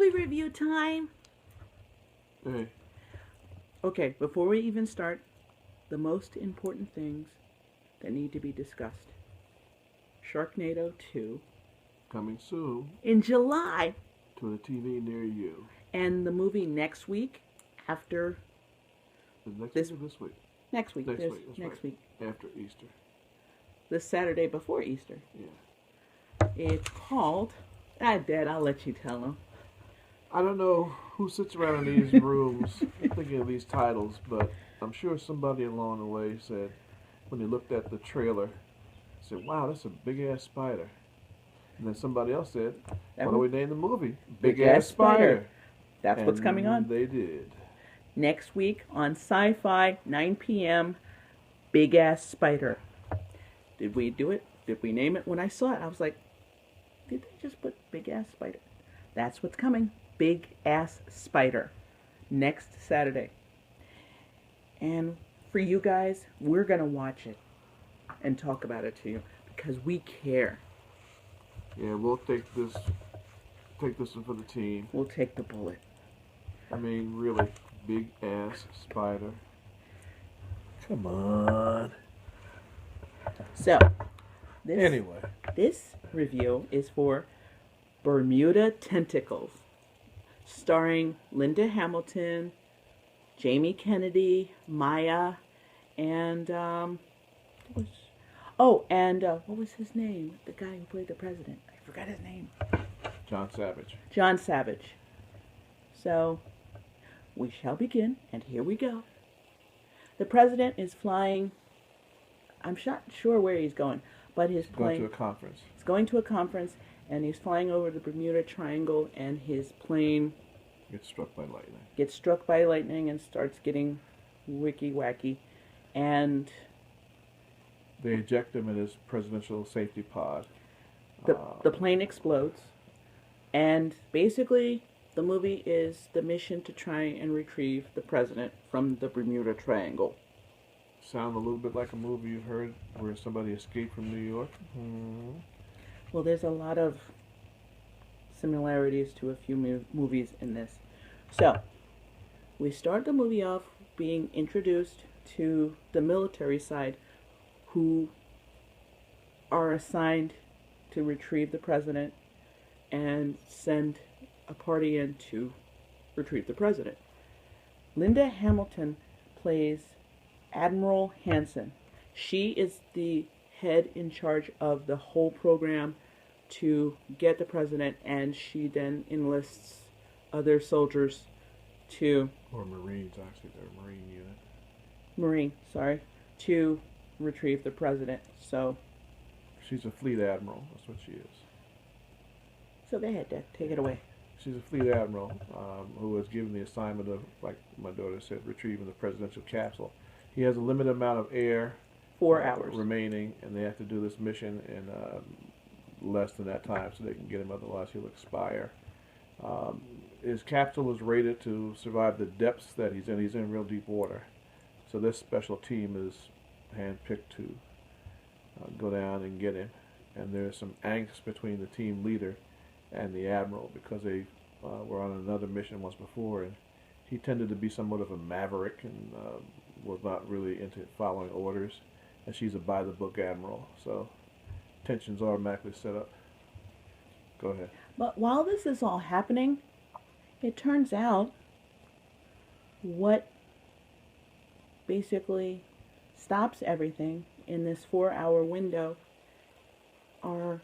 movie review time. Hey. Okay, before we even start, the most important things that need to be discussed. Sharknado 2 Coming soon in July, to a TV near you. and the movie next week after Is next this week or this week? next week. Next There's week. That's next right. week. After Easter. The Saturday before Easter. Yeah. It's called. Dad, I'll let you tell them. I don't know who sits around in these rooms thinking of these titles, but I'm sure somebody along the way said, when they looked at the trailer, said, "Wow, that's a big ass spider." And then somebody else said, "What do we name the movie? Big ass spider." That's what's coming on. They did. Next week on Sci-Fi, 9 p.m. Big Ass Spider. Did we do it? Did we name it? When I saw it, I was like, did they just put Big Ass Spider? That's what's coming. Big Ass Spider. Next Saturday. And for you guys, we're going to watch it and talk about it to you because we care. Yeah, we'll take this one for the team. We'll take the bullet. I mean, really, big ass spider. Come on. So, Anyway, this review is for Bermuda Tentacles, starring Linda Hamilton, Jamie Kennedy, Maya, and what was his name? The guy who played the president. I forgot his name. John Savage. John Savage. So, we shall begin, and here we go. The president is flying. I'm not sure where he's going, but his plane. Going to a conference. He's going to a conference, and he's flying over the Bermuda Triangle, and his plane Gets struck by lightning. Gets struck by lightning and starts getting wicky-wacky, and they eject him in his presidential safety pod. The plane explodes, and basically the movie is the mission to try and retrieve the president from the Bermuda Triangle. Sound a little bit like a movie you've heard where somebody escaped from New York? Mm-hmm. Well, there's a lot of similarities to a few movies in this. So, we start the movie off being introduced to the military side, who are assigned to retrieve the president and send a party in to retrieve the president. Linda Hamilton plays Admiral Hanson. She is the head in charge of the whole program to get the president, and she then enlists other soldiers to... Or Marines, actually. They're a Marine unit. To retrieve the president. So... She's a fleet admiral. That's what she is. So go ahead, Dad. Take it away. She's a fleet admiral who was given the assignment of, like my daughter said, retrieving the presidential capsule. He has a limited amount of air 4 hours remaining, and they have to do this mission in less than that time so they can get him, otherwise he'll expire. His capsule is rated to survive the depths that he's in. He's in real deep water. So this special team is handpicked to go down and get him. And there's some angst between the team leader and the admiral because they were on another mission once before, and he tended to be somewhat of a maverick and was not really into following orders, and she's a by-the-book admiral, so tensions automatically set up. Go ahead. But while this is all happening, it turns out what basically stops everything in this 4-hour window are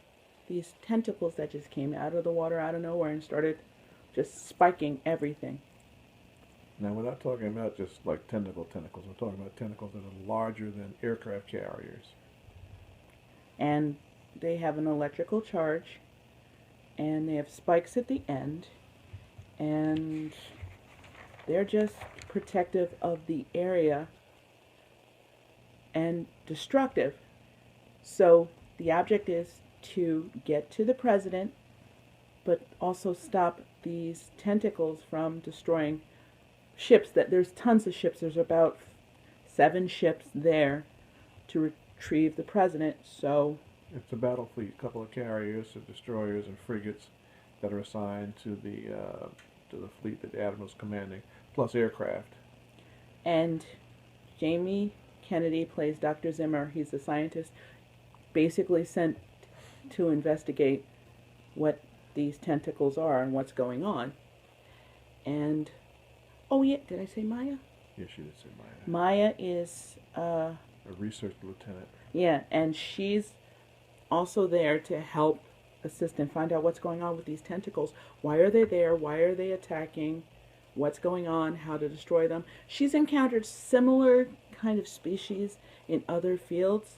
these tentacles that just came out of the water out of nowhere and started just spiking everything. Now, we're not talking about just like tentacles. We're talking about tentacles that are larger than aircraft carriers. And they have an electrical charge, and they have spikes at the end, and they're just protective of the area and destructive. So the object is to get to the president, but also stop these tentacles from destroying ships. That there's tons of ships. There's about 7 ships there to retrieve the president. So it's a battle fleet, a couple of carriers, destroyers, and frigates, that are assigned to the fleet that the admiral's commanding, plus aircraft. And Jamie Kennedy plays Dr. Zimmer. He's a scientist basically sent to investigate what these tentacles are and what's going on. And, oh yeah, did I say Maya? Yes, you did say Maya. Maya is, a research lieutenant. yeah, and she's also there to help assist and find out what's going on with these tentacles. Why are they there? Why are they attacking? What's going on? How to destroy them? She's encountered similar kind of species in other fields.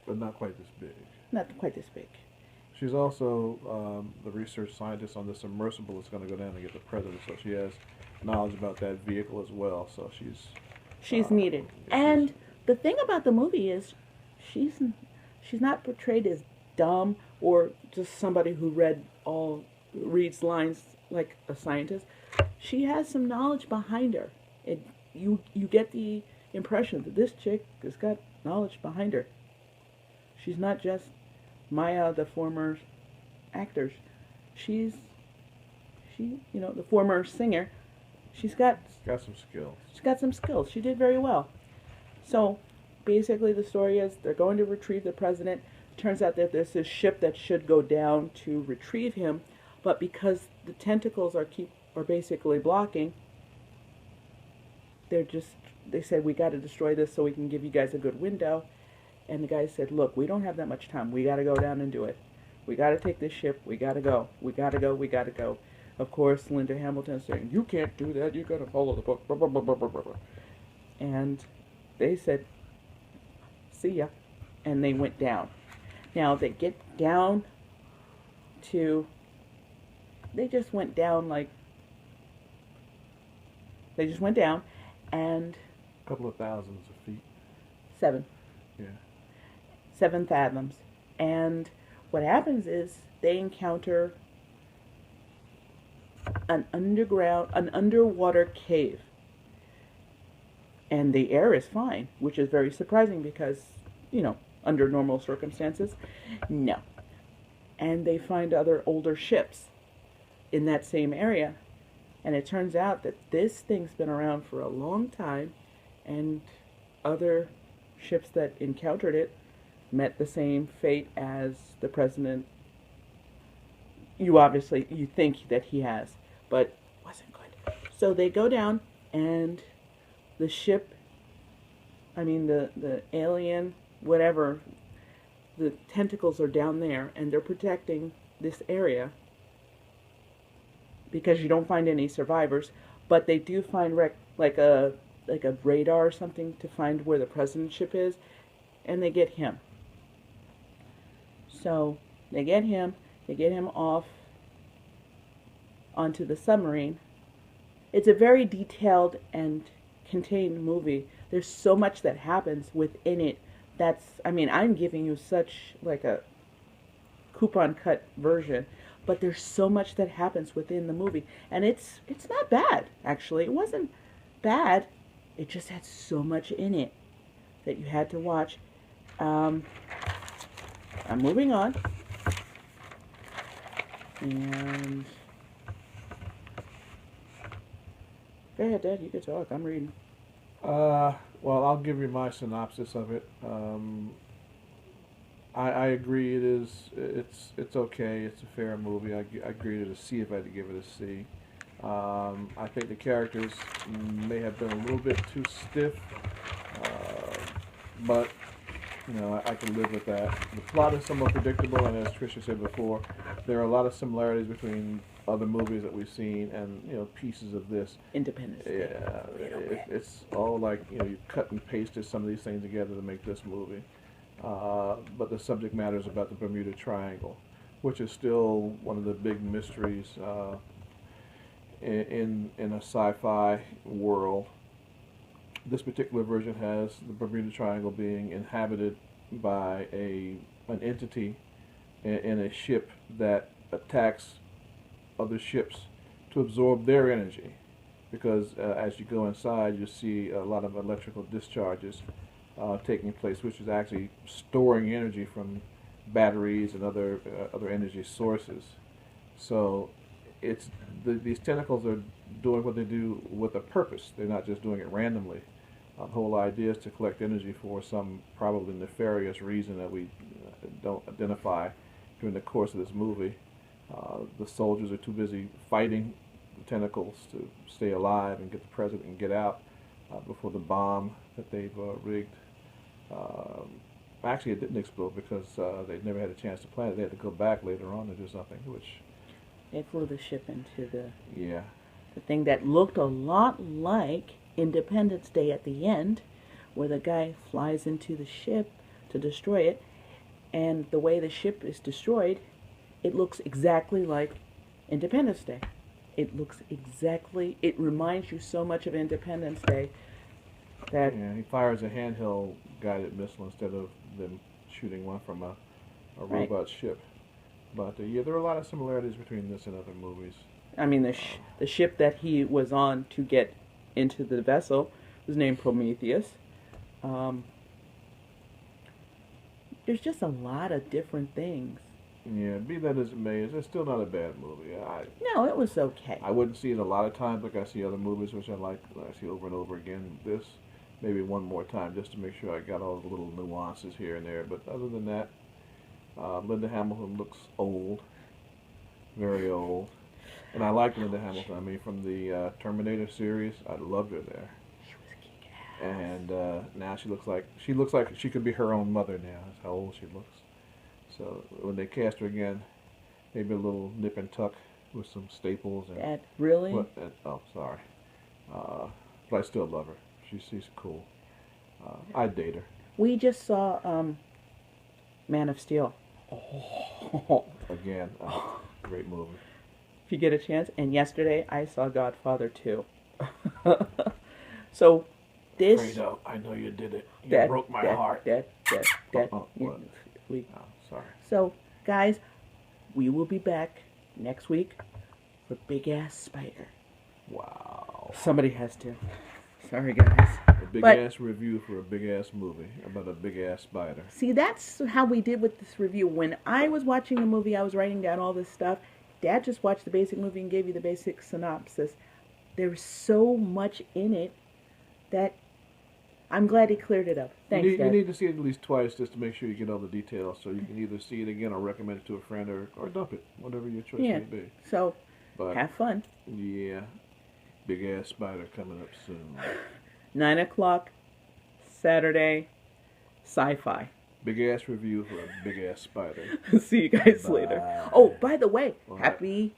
But not quite this big. Not quite this big. She's also the research scientist on the submersible that's going to go down and get the president, so she has knowledge about that vehicle as well. So she's needed. Yeah, and the thing about the movie is she's not portrayed as dumb or just somebody who reads lines like a scientist. She has some knowledge behind her. You get the impression that this chick has got knowledge behind her. She's not just Maya, the former actor. She, the former singer. She's got some skills. She's got some skills. She did very well. So, basically the story is they're going to retrieve the president. Turns out that there's this ship that should go down to retrieve him, but because the tentacles are basically blocking, they said, we got to destroy this so we can give you guys a good window. And the guy said, look, we don't have that much time. We got to go down and do it. We got to take this ship. We got to go. We got to go. We got to go. Of course, Linda Hamilton's saying, you can't do that. You got to follow the book. Blah, blah, blah, blah, blah, blah. And they said, see ya. And they went down. Now, they get down to, they just went down and a couple of thousands of feet. 7. Yeah. 7 fathoms. And what happens is they encounter an underwater cave. And the air is fine, which is very surprising because, under normal circumstances, no. And they find other older ships in that same area. And it turns out that this thing's been around for a long time, and other ships that encountered it met the same fate as the president. You think that he has, but wasn't good. So they go down, and the ship, the alien, whatever, the tentacles are down there, and they're protecting this area because you don't find any survivors, but they do find like a radar or something to find where the president's ship is, and they get him. So they get him off onto the submarine. It's a very detailed and contained movie. There's so much that happens within it. I'm giving you such like a coupon cut version, but there's so much that happens within the movie, and it's not bad, actually. It wasn't bad. It just had so much in it that you had to watch. I'm moving on. And go ahead, Dad. You can talk. I'm reading. Well, I'll give you my synopsis of it. I agree. It's okay. It's a fair movie. I agree to C if I had to give it a C. I think the characters may have been a little bit too stiff, but I can live with that. The plot is somewhat predictable, and as Tricia said before, there are a lot of similarities between other movies that we've seen and pieces of this. Independence. Yeah, it's all like you cut and pasted some of these things together to make this movie. But the subject matter is about the Bermuda Triangle, which is still one of the big mysteries in a sci-fi world. This particular version has the Bermuda Triangle being inhabited by an entity in a ship that attacks other ships to absorb their energy, because as you go inside, you see a lot of electrical discharges taking place, which is actually storing energy from batteries and other energy sources. So these tentacles are doing what they do with a purpose. They're not just doing it randomly. The whole idea is to collect energy for some probably nefarious reason that we don't identify during the course of this movie. The soldiers are too busy fighting the tentacles to stay alive and get the president and get out before the bomb that they've rigged. Actually, it didn't explode because they never had a chance to plant it. They had to go back later on to do something, which... They flew the ship into the thing that looked a lot like Independence Day at the end, where the guy flies into the ship to destroy it, and the way the ship is destroyed, it looks exactly like Independence Day. It reminds you so much of Independence Day that... Yeah, he fires a handheld guided missile instead of them shooting one from a robot ship. But yeah, there are a lot of similarities between this and other movies. I mean, the ship that he was on to get into the vessel was named Prometheus. There's just a lot of different things. Yeah, be that as it may, it's still not a bad movie. No, it was okay. I wouldn't see it a lot of times like I see other movies, which I see over and over again. This, maybe one more time, just to make sure I got all the little nuances here and there. But other than that, Linda Hamilton looks old, very old. And I like Linda Hamilton. I mean, from the Terminator series, I loved her there. She was kick-ass. And now she looks like she could be her own mother now. That's how old she looks. So when they cast her again, maybe a little nip and tuck with some staples. And that really? Oh, sorry. But I still love her. She's cool. I'd date her. We just saw Man of Steel. Oh. Again, great movie. If you get a chance. And yesterday I saw Godfather 2. So this... Fredo, I know you did it. You broke my heart. Sorry. So, guys, we will be back next week for Big Ass Spider. Wow. Somebody has to. Sorry, guys. A big ass review for a big ass movie about a big ass spider. See, that's how we did with this review. When I was watching the movie, I was writing down all this stuff. Dad just watched the basic movie and gave you the basic synopsis. There's so much in it that I'm glad he cleared it up. Thanks, Dad. You need to see it at least twice just to make sure you get all the details, so you can either see it again or recommend it to a friend or dump it, whatever your choice may be. So, have fun. Yeah. Big ass spider coming up soon. 9 o'clock, Saturday, sci-fi. Big ass review for a big ass spider. See you guys later. Oh, by the way, happy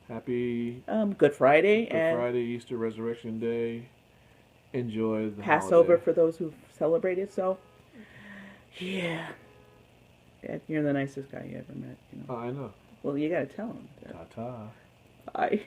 Good Friday. Good Friday, Easter, Resurrection Day. Enjoy the Passover holiday. for those who've celebrated. So, yeah. Dad, you're the nicest guy you ever met. You know. I know. Well, you gotta tell him. Ta-ta. Bye.